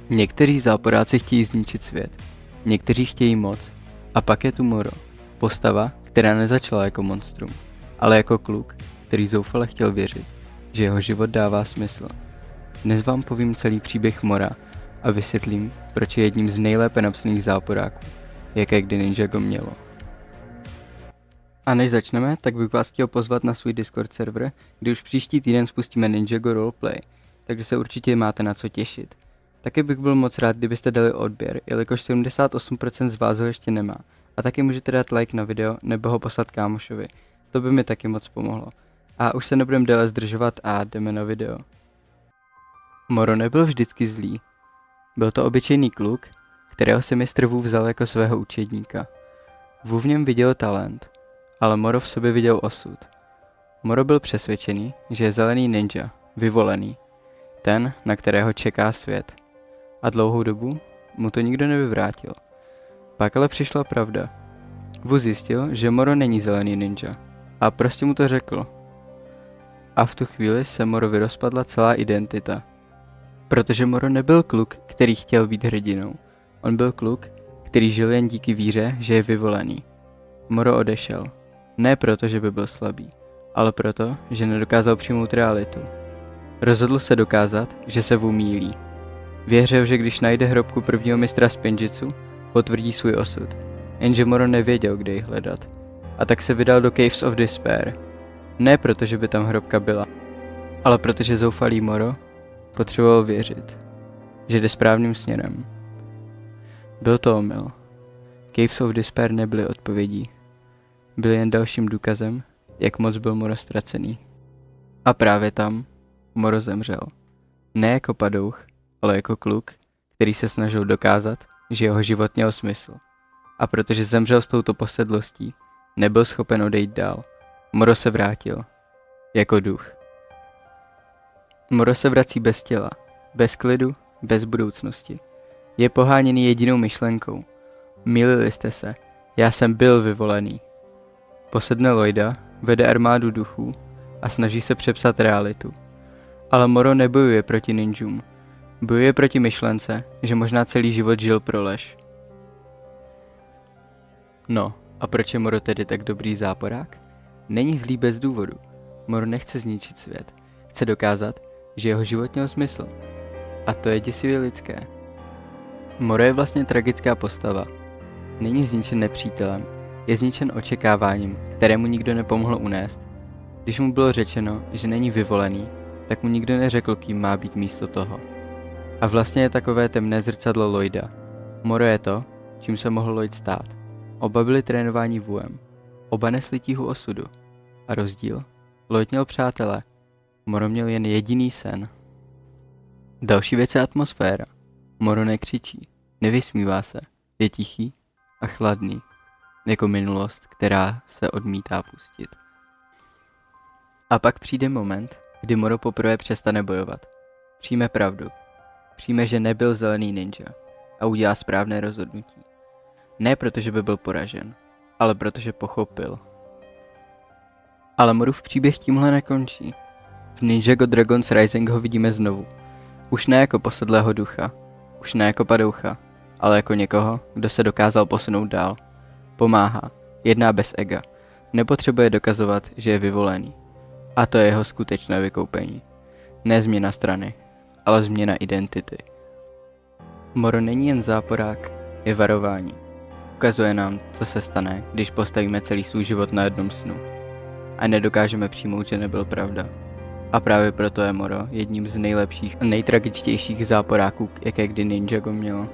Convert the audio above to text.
Někteří záporáci chtějí zničit svět, někteří chtějí moc. A pak je tu Moro, postava, která nezačala jako monstrum, ale jako kluk, který zoufale chtěl věřit, že jeho život dává smysl. Dnes vám povím celý příběh Mora a vysvětlím, proč je jedním z nejlépe napsaných záporáků, jaké kdy Ninjago mělo. A než začneme, tak bych vás chtěl pozvat na svůj Discord server, kde už příští týden spustíme Ninjago Roleplay, takže se určitě máte na co těšit. Taky bych byl moc rád, kdybyste dali odběr, jelikož 78% z vás ho ještě nemá. A taky můžete dát like na video nebo ho poslat kámošovi. To by mi taky moc pomohlo. A už se nebudeme déle zdržovat a jdeme na video. Moro nebyl vždycky zlý. Byl to obyčejný kluk, kterého si mistr Wu vzal jako svého učedníka. Wu v něm viděl talent, ale Moro v sobě viděl osud. Moro byl přesvědčený, že je zelený ninja, vyvolený. Ten, na kterého čeká svět. A dlouhou dobu mu to nikdo nevyvrátil. Pak ale přišla pravda. Wu zjistil, že Moro není zelený ninja. A prostě mu to řekl. A v tu chvíli se Morovi rozpadla celá identita. Protože Moro nebyl kluk, který chtěl být hrdinou. On byl kluk, který žil jen díky víře, že je vyvolený. Moro odešel. Ne proto, že by byl slabý, ale proto, že nedokázal přijmout realitu. Rozhodl se dokázat, že se Wu mýlí. Věřil, že když najde hrobku prvního mistra Spinjitzu, potvrdí svůj osud. Jenže Moro nevěděl, kde ji hledat. A tak se vydal do Caves of Despair. Ne proto, že by tam hrobka byla, ale protože zoufalý Moro potřeboval věřit, že jde správným směrem. Byl to omyl. Caves of Despair nebyly odpovědí. Byly jen dalším důkazem, jak moc byl Moro ztracený. A právě tam Moro zemřel. Ne jako padouch, ale jako kluk, který se snažil dokázat, že jeho život měl smysl. A protože zemřel s touto posedlostí, nebyl schopen odejít dál. Moro se vrátil. Jako duch. Moro se vrací bez těla, bez klidu, bez budoucnosti. Je poháněný jedinou myšlenkou. Mýlili jste se, já jsem byl vyvolený. Posedne Lloyda, vede armádu duchů a snaží se přepsat realitu. Ale Moro nebojuje proti ninjům. Bojuje proti myšlence, že možná celý život žil pro lež. No, a proč je Moro tedy tak dobrý záporák? Není zlý bez důvodu. Moro nechce zničit svět. Chce dokázat, že jeho život měl smysl. A to je děsivě lidské. Moro je vlastně tragická postava. Není zničen nepřítelem, je zničen očekáváním, kterému nikdo nepomohl unést. Když mu bylo řečeno, že není vyvolený, tak mu nikdo neřekl, kým má být místo toho. A vlastně je takové temné zrcadlo Lloyda. Moro je to, čím se mohl Lloyd stát. Oba byli trénováni Wuem. Oba nesli tíhu osudu. A rozdíl? Lloyd měl přátele. Moro měl jen jediný sen. Další věc je atmosféra. Moro nekřičí, nevysmívá se, je tichý a chladný. Jako minulost, která se odmítá pustit. A pak přijde moment, kdy Moro poprvé přestane bojovat. Přijme pravdu. Přijme, že nebyl zelený ninja a udělá správné rozhodnutí. Ne protože by byl poražen, ale protože pochopil. Ale Morův příběh tímhle nekončí. V Ninjago Dragon's Rising ho vidíme znovu. Už ne jako posedlého ducha, už ne jako padoucha, ale jako někoho, kdo se dokázal posunout dál. Pomáhá, jedná bez ega, nepotřebuje dokazovat, že je vyvolený. A to je jeho skutečné vykoupení. Ne změna strany, ale změna identity. Moro není jen záporák, je varování. Ukazuje nám, co se stane, když postavíme celý svůj život na jednom snu. A nedokážeme přijmout, že nebyl pravda. A právě proto je Moro jedním z nejlepších a nejtragičtějších záporáků, jaké kdy Ninjago mělo.